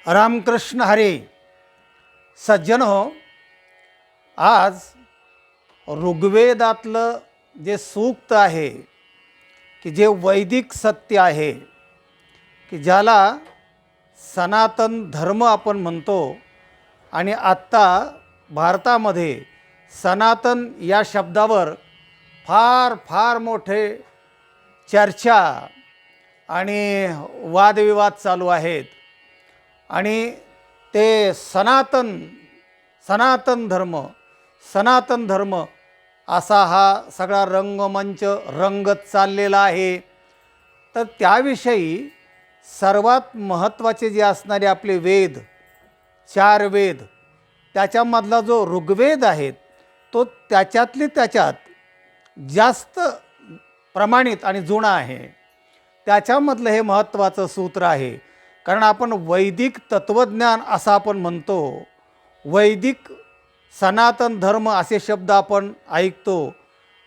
रामकृष्ण हरे. सज्जन हो, आज ऋग्वेदातलं जे सूक्त आहे की जे वैदिक सत्य आहे की ज्याला सनातन धर्म आपण म्हणतो आणि आत्ता भारतामध्ये सनातन या शब्दावर फार फार मोठे चर्चा आणि वादविवाद चालू आहेत आणि ते सनातन धर्म असा हा सगळा रंगमंच रंगत चाललेला आहे. तर त्याविषयी सर्वात महत्त्वाचे जे असणारे आपले वेद, 4 वेद, त्याच्यामधला जो ऋग्वेद आहे तो त्याच्यात जास्त प्रमाणित आणि जुना आहे. त्याच्यामधलं हे महत्त्वाचं सूत्र आहे. कारण आपण वैदिक तत्त्वज्ञान असं आपण म्हणतो, वैदिक सनातन धर्म असे शब्द आपण ऐकतो.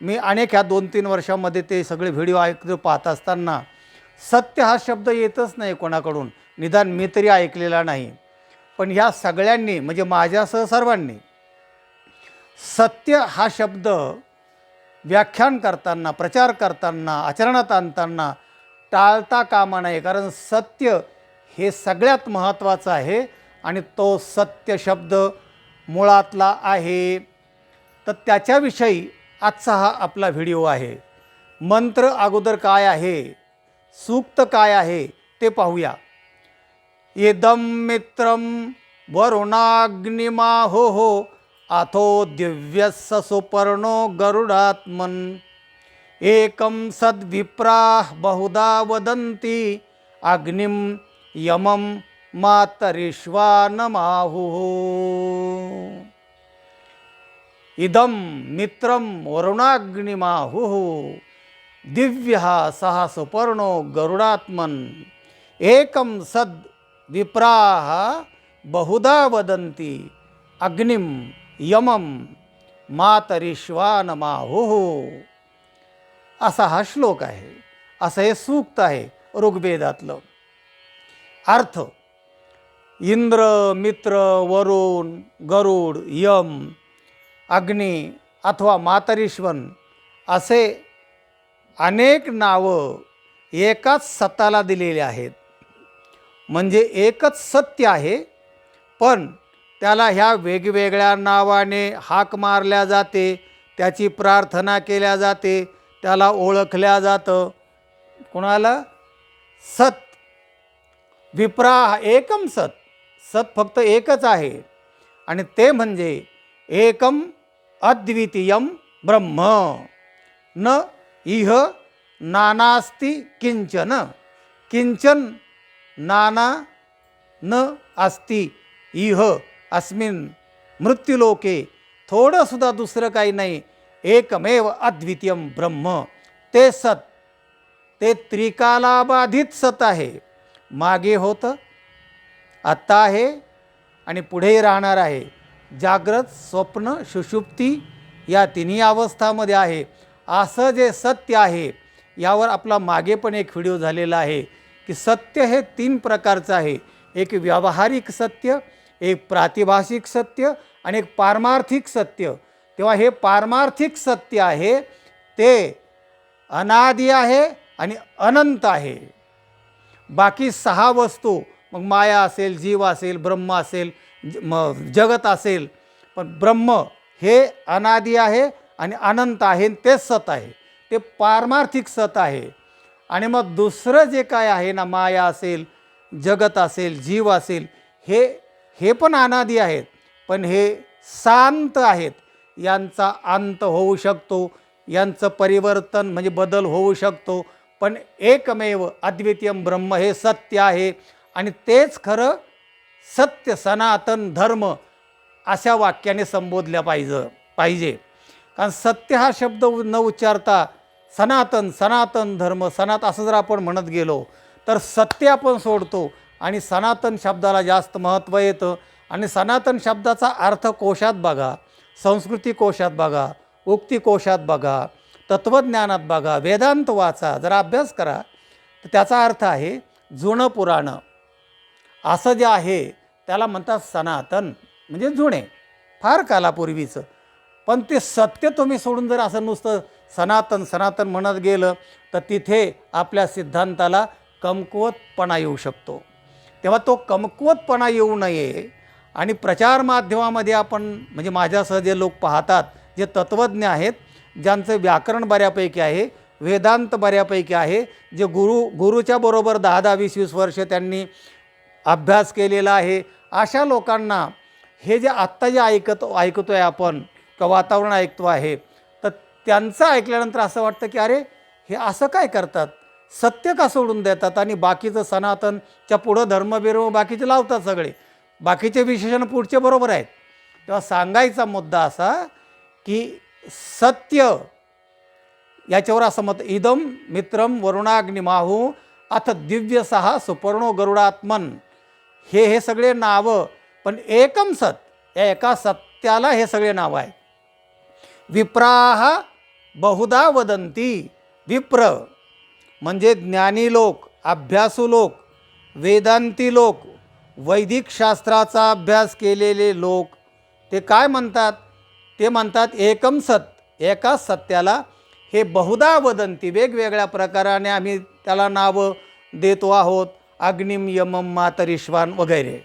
मी अनेक ह्या 2-3 वर्षामध्ये ते सगळे व्हिडिओ ऐकतो. पाहत असताना सत्य हा शब्द येतच नाही कोणाकडून, निदान मी तरी ऐकलेला नाही. पण ह्या सगळ्यांनी म्हणजे माझ्यासह सर्वांनी सत्य हा शब्द व्याख्यान करताना, प्रचार करताना, आचरणात आणताना टाळता कामा नये. कारण सत्य हे सगळ्यात महत्त्वाचं आहे आणि तो सत्य शब्द मुळातला आहे. तर त्याच्याविषयी आजचा हा आपला व्हिडिओ आहे. मंत्र अगोदर काय आहे, सूक्त काय आहे ते पाहूया. इदं मित्रं वरुणाग्निमाहोः अथो दिव्यस्य सुपर्णो गरुडात्मन् एकं सद्विप्राः बहुधा वदन्ति अग्निं यमं मातरिश्वानमाहुः. इदं मित्रं वरुणाग्निमाहुः दिव्यः सः सुपर्णो गरुडात्मन् एकं सद्विप्राः बहुधा वदन्ति अग्निं यमं मातरिश्वानमाहुः. असा हा श्लोक आहे, असं हे सूक्त आहे ऋग्वेदातलं. अर्थ: इंद्र, मित्र, वरुण, गरुड, यम, अग्नी अथवा मातरिश्वन असे अनेक नावं एकाच सत्ताला दिलेली आहेत. म्हणजे एकच सत्य आहे, पण त्याला ह्या वेगवेगळ्या नावाने हाक मारल्या जाते, त्याची प्रार्थना केल्या जाते, त्याला ओळखल्या जातं. कोणाला? सत. विप्राह एकम सत. सत फक्त एकच आहे आणि ते म्हणजे एकम अद्वितीयम ब्रह्म. न इह नानास्ति किंचन. किंचन नाना न अस्ति इह अस्मिन् मृत्युलोके. थोडंसुद्धा दुसरं काही नाही. एकमेव अद्वितीयम ब्रह्म. ते सत, ते त्रिकालाबाधित सत आहे. मागे होतं, आत्ता आहे आणि पुढेही राहणार आहे. जाग्रत, स्वप्न, सुषुप्ती या तिन्ही अवस्थामध्ये आहे. असं जे सत्य आहे यावर आपला मागे पण एक व्हिडिओ झालेला आहे की सत्य हे 3 प्रकारचं आहे. एक व्यावहारिक सत्य, एक प्रातिभाषिक सत्य आणि एक पारमार्थिक सत्य. तेव्हा हे पारमार्थिक सत्य आहे ते अनादि आहे आणि अनंत आहे. बाकी 6 वस्तू, मग माया असेल, जीव असेल, ब्रह्म असेल, जगत असेल, पण ब्रह्म हे अनादि आहे आणि अनंत आहे, ते सत आहे, ते पारमार्थिक सत आहे. आणि मग दुसरं जे काय आहे ना, माया असेल, जगत असेल, जीव असेल, हे पण अनादि आहेत, पण हे शांत आहेत. यांचा अंत होऊ शकतो, यांचं परिवर्तन म्हणजे बदल होऊ शकतो, पण एकमेव अद्वितीयम ब्रह्म हे सत्य आहे आणि तेच खरं सत्य सनातन धर्म अशा वाक्याने संबोधल्या पाहिजे. कारण सत्य हा शब्द न उच्चारता सनातन धर्म असं जर आपण म्हणत गेलो तर सत्य आपण सोडतो आणि सनातन शब्दाला जास्त महत्त्व येतं. आणि सनातन शब्दाचा अर्थ कोशात बघा, संस्कृती कोशात बघा, उक्ती कोशात बघा, तत्त्वज्ञानात बघा, वेदांत वाचा, जरा अभ्यास करा, तर त्याचा अर्थ आहे जुनं पुराणं. असं जे आहे त्याला म्हणतात सनातन, म्हणजे जुने, फार कालापूर्वीचं. पण ते सत्य तुम्ही सोडून जर असं नुसतं सनातन सनातन म्हणत गेलं तर तिथे आपल्या सिद्धांताला कमकुवतपणा येऊ शकतो. तेव्हा तो कमकुवतपणा येऊ नये आणि प्रचार माध्यमामध्ये आपण, म्हणजे माझ्यासह जे लोक पाहतात, जे तत्त्वज्ञ आहेत, ज्यांचं व्याकरण बऱ्यापैकी आहे, वेदांत बऱ्यापैकी आहे, जे गुरुच्या बरोबर 10-10, 20-20 वर्ष त्यांनी अभ्यास केलेला आहे, अशा लोकांना हे जे आत्ता जे ऐकतो आहे आपण, किंवा वातावरण ऐकतो आहे, तर त्यांचं ऐकल्यानंतर असं वाटतं की अरे हे असं काय करतात, सत्य का सोडून देतात आणि बाकीचं सनातनच्या पुढं धर्मबिर्म बाकीचे लावतात सगळे, बाकीचे विशेषण पुढचे बरोबर आहेत. तेव्हा सांगायचा मुद्दा असा की सत्य याच्यावर असं मत, इदम मित्रम वरुणाग्निमाहू अथ दिव्यसहा सुपर्णो गरुडात्मन, हे सगळे नावं, पण एकम सत, या एका सत्याला हे सगळे नावं आहेत. विप्राह बहुधा वदंती, विप्र म्हणजे ज्ञानी लोक, अभ्यासू लोक, वेदांती लोक, वैदिक शास्त्राचा अभ्यास केलेले लोक, ते काय म्हणतात, ते म्हणतात एकम सत, एका सत्याला हे बहुधा वदंती, वेगवेगळ्या प्रकाराने आम्ही त्याला नावं देतो आहोत, अग्निम यमम मातरिश्वान वगैरे.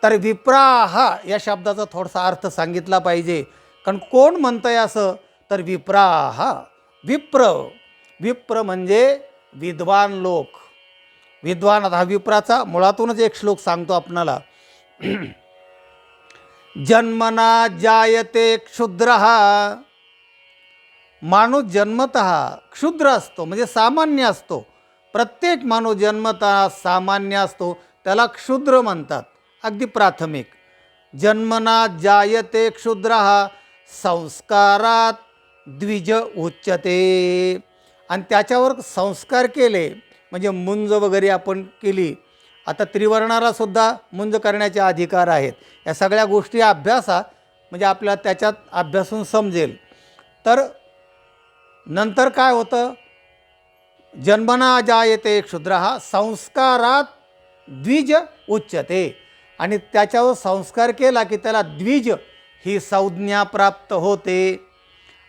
तर विप्राह या शब्दाचा थोडासा अर्थ सांगितला पाहिजे, कारण कोण म्हणतं आहे असं, तर विप्राह, विप्र म्हणजे विद्वान लोक, विद्वान. आता हा विप्राचा मुळातूनच एक श्लोक सांगतो आपणाला. जन्मना जायते क्षुद्रः, माणूस जन्मतः क्षुद्र असतो, म्हणजे सामान्य असतो. प्रत्येक माणूस जन्मतः सामान्य असतो, त्याला क्षुद्र म्हणतात, अगदी प्राथमिक. जन्मना जायते क्षुद्रः संस्कारात द्विज उच्यते, आणि त्याच्यावर संस्कार केले म्हणजे मुंज वगैरे आपण केली. आता त्रिवर्णाला सुद्धा मुंज करण्याचे अधिकार आहेत. या सगळ्या गोष्टी अभ्यासा, म्हणजे आपल्याला त्याच्यात अभ्यासून समजेल. तर नंतर काय होतं, जन्मना जायते क्षुद्रः संस्कारात द्विज उच्यते, आणि त्याच्यावर संस्कार केला की त्याला द्विज ही संज्ञा प्राप्त होते.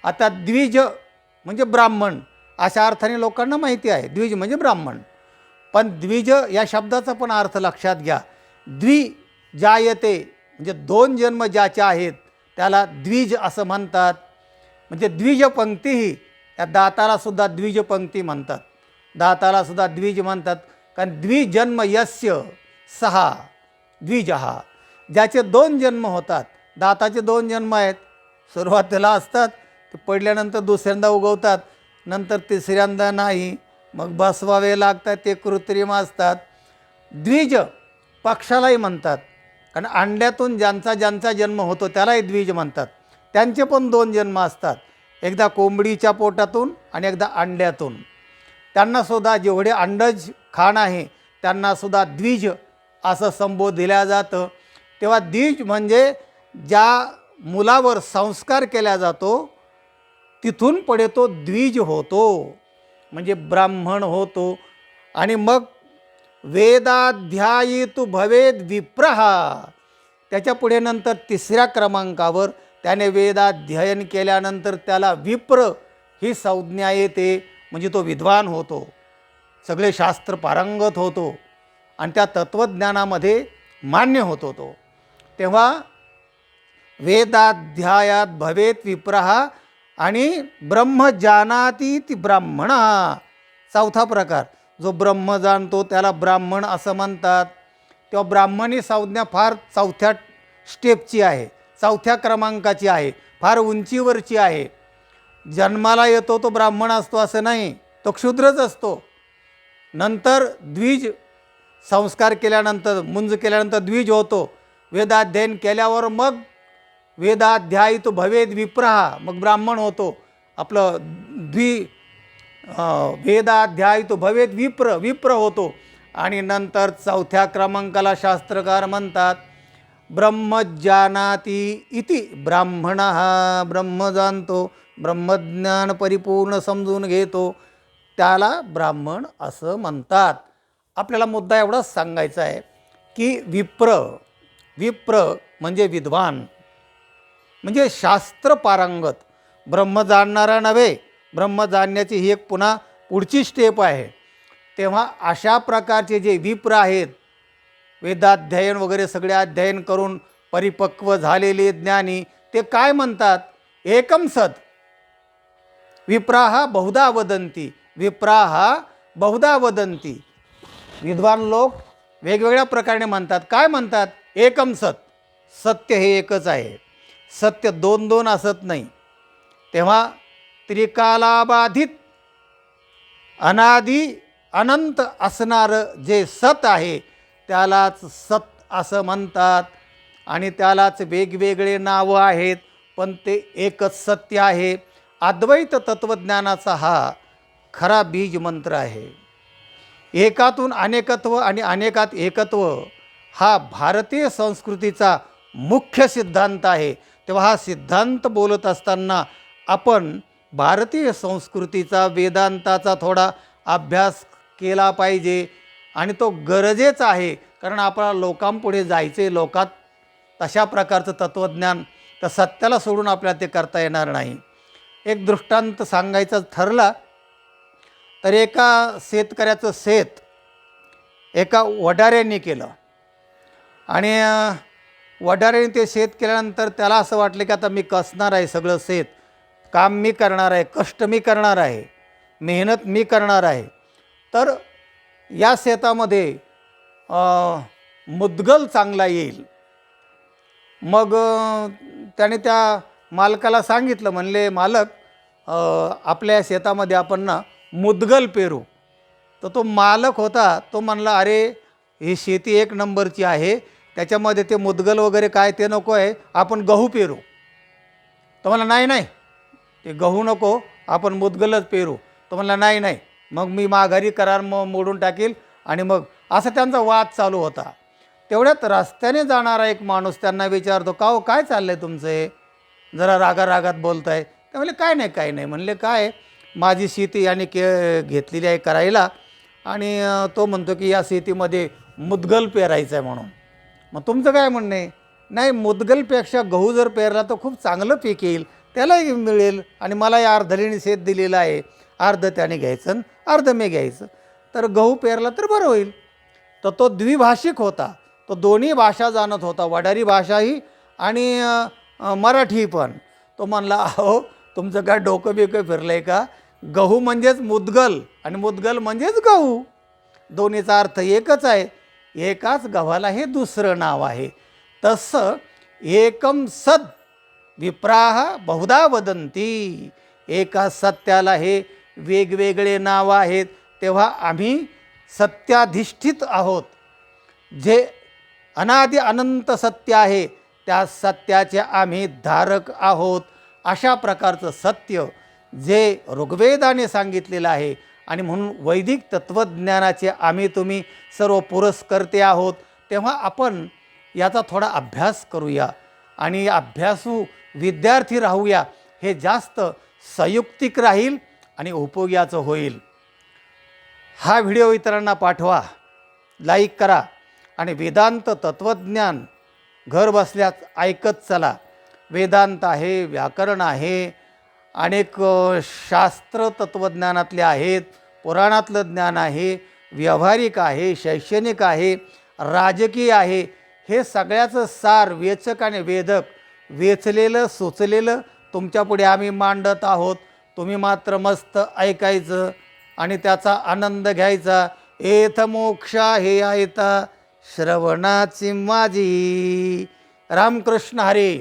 आता द्विज म्हणजे ब्राह्मण, अशा अर्थाने लोकांना माहिती आहे द्विज म्हणजे ब्राह्मण. पण द्विज या शब्दाचा पण अर्थ लक्षात घ्या. द्वि जायते म्हणजे दोन जन्म ज्याचे आहेत त्याला द्विज असं म्हणतात. म्हणजे द्विजपंक्तीही, त्या दातालासुद्धा द्विजपंक्ती म्हणतात, दातालासुद्धा द्विज म्हणतात. कारण द्विजन्म यस्य सहा द्विजहा, ज्याचे दोन जन्म होतात. दाताचे दोन जन्म आहेत, सुरुवातीला असतात, ते पडल्यानंतर दुसऱ्यांदा उगवतात, नंतर तिसऱ्यांदा नाही, मग बसवावे लागतात, ते कृत्रिम असतात. द्विज पक्षालाही म्हणतात, कारण अंड्यातून ज्यांचा जन्म होतो त्यालाही द्विज म्हणतात. त्यांचे पण दोन जन्म असतात, एकदा कोंबडीच्या पोटातून आणि एकदा अंड्यातून. त्यांनासुद्धा जेवढे अंडज खाण आहे त्यांनासुद्धा द्विज असं संबोध दिल्या जातं. तेव्हा द्विज म्हणजे ज्या मुलावर संस्कार केला जातो तिथून पुढे तो द्विज होतो, म्हणजे ब्राह्मण होतो. आणि मग वेदाध्यायितु भवेद विप्रः, त्याच्या पुढे नंतर तिसऱ्या क्रमांकावर त्याने वेदाध्ययन केल्यानंतर त्याला विप्र ही संज्ञा येते, म्हणजे तो विद्वान होतो, सगळे शास्त्र पारंगत होतो आणि त्या तत्त्वज्ञानामध्ये मान्य होतो तो. तेव्हा वेदाध्यायात भवेत विप्रः आणि ब्रह्म जानाती ती ब्राह्मण, चौथा प्रकार, जो ब्रह्म जाणतो त्याला ब्राह्मण असं म्हणतात. तेव्हा ब्राह्मणी संज्ञा फार चौथ्या स्टेपची आहे, चौथ्या क्रमांकाची आहे, फार उंचीवरची आहे. जन्माला येतो तो ब्राह्मण असतो असं नाही, तो क्षुद्रच असतो. नंतर द्विज संस्कार केल्यानंतर, मुंज केल्यानंतर द्विज होतो. वेदाध्ययन केल्यावर मग वेदाध्यायितो भवेद विप्रः, मग ब्राह्मण होतो. आपलं वेदाध्यायितो भवेद विप्र होतो. आणि नंतर चौथ्या क्रमांकाला शास्त्रकार म्हणतात ब्रह्मज्ञानाती इति ब्राह्मणः, ब्रह्म जाणतो, ब्रह्मज्ञान परिपूर्ण समजून घेतो, त्याला ब्राह्मण असं म्हणतात. आपल्याला मुद्दा एवढाच सांगायचा आहे की विप्र म्हणजे विद्वान, म्हणजे शास्त्र पारंगत, ब्रह्म जाणणारा नव्हे, ब्रह्म जाणण्याची ही एक पुन्हा पुढची स्टेप आहे. तेव्हा अशा प्रकारचे जे विप्र आहेत, वेदाध्ययन वगैरे सगळे अध्ययन करून परिपक्व झालेले ज्ञानी, ते काय म्हणतात? एकम सत विप्राहा बहुधा वदंती, विप्राहा बहुधा वदंती. विद्वान लोक वेगवेगळ्या प्रकारे म्हणतात. काय म्हणतात? एकम सत, सत्य हे एकच आहे, सत्य दोन दोन असत नाही. तेव्हा त्रिकालाबाधित अनादी अनंत असणारं जे सत आहे त्यालाच सत असं म्हणतात. आणि त्यालाच वेगवेगळे नावं आहेत, पण ते एकच सत्य आहे. अद्वैत तत्त्वज्ञानाचा हा खरा बीज मंत्र आहे. एकातून अनेकत्व आणि अनेकात एकत्व हा भारतीय संस्कृतीचा मुख्य सिद्धांत आहे. तेव्हा हा सिद्धांत बोलत असताना आपण भारतीय संस्कृतीचा, वेदांताचा थोडा अभ्यास केला पाहिजे. आणि तो गरजेचा आहे, कारण आपल्याला लोकांपुढे जायचे, लोकात तशा प्रकारचं तत्त्वज्ञान, तर सत्याला सोडून आपल्याला ते करता येणार नाही. एक दृष्टांत सांगायचं ठरला तर एका शेतकऱ्याचं शेत एका वडाऱ्यांनी केलं. आणि वडाऱ्याने ते शेत केल्यानंतर त्याला असं वाटलं की आता मी कसणार आहे, सगळं शेत काम मी करणार आहे, कष्ट मी करणार आहे, मेहनत मी करणार आहे. तर या शेतामध्ये मुदगल चांगला येईल. मग त्याने त्या मालकाला सांगितलं, म्हणले मालक आपल्या शेतामध्ये आपण ना मुदगल पेरू. तर तो मालक होता, तो म्हणला अरे ही शेती एक नंबरची आहे, त्याच्यामध्ये ते मुदगल वगैरे काय ते नको आहे, आपण गहू पेरू. तो म्हणला नाही नाही, ते गहू नको, आपण मुदगलच पेरू. तो म्हणला नाही नाही, मग मी माघारी करार मोडून टाकील. आणि मग असं त्यांचा वाद चालू होता. तेवढ्यात रस्त्याने जाणारा एक माणूस त्यांना विचारतो, का हो काय चाललं आहे तुमचं, हे जरा रागारागात बोलत आहे. ते म्हणले काय नाही काय नाही. म्हणले काय, माझी शेती याने घेतलेली आहे करायला, आणि तो म्हणतो की या शेतीमध्ये मुदगल पेरायचं आहे म्हणून. मग तुमचं काय म्हणणं आहे? नाही, मुदगलपेक्षा गहू जर पेरला तर खूप चांगलं पीक येईल, त्यालाही मिळेल, आणि मला या अर्धलीने शेत दिलेलं आहे, अर्ध त्याने घ्यायचं आणि अर्ध मी घ्यायचं, तर गहू पेरला तर बरं होईल. तर तो द्विभाषिक होता, तो दोन्ही भाषा जाणत होता, वडारी भाषाही आणि मराठी पण. तो म्हणला अहो तुमचं काय डोकं बिकं फिरलं आहे का? गहू म्हणजेच मुदगल आणि मुदगल म्हणजेच गहू, दोन्हीचा अर्थ एकच आहे. एकाच गव्हाला हे दुसरं नाव आहे. तसं एकम सद विप्राह बहुधा वदंती, एका सत्याला हे वेगवेगळे नाव आहेत. तेव्हा आम्ही सत्याधिष्ठित आहोत. जे अनादि अनंत सत्य आहे त्या सत्याचे आम्ही धारक आहोत. अशा प्रकारचं सत्य जे ऋग्वेदाने सांगितलेलं आहे, आणि म्हणून वैदिक तत्त्वज्ञानाचे आम्ही तुम्ही सर्व पुरस्कर्ते आहोत. तेव्हा आपण याचा थोडा अभ्यास करूया आणि अभ्यासू विद्यार्थी राहूया. हे जास्त संयुक्तिक राहील आणि उपयोगाचं होईल. हा व्हिडिओ इतरांना पाठवा, लाईक करा, आणि वेदांत तत्त्वज्ञान घर बसल्याच ऐकत चला. वेदांत आहे, व्याकरण आहे, अनेक शास्त्र तत्त्वज्ञानातले आहेत, पुराणातलं ज्ञान आहे, व्यावहारिक आहे, शैक्षणिक आहे, राजकीय आहे. हे सगळ्याचं सार वेचक आणि वेदक वेचलेलं सुचलेलं तुमच्यापुढे आम्ही मांडत आहोत. तुम्ही मात्र मस्त ऐकायचं आणि त्याचा आनंद घ्यायचा. एथ मोक्षा हे आयता श्रवणाची माझी. रामकृष्ण हरी.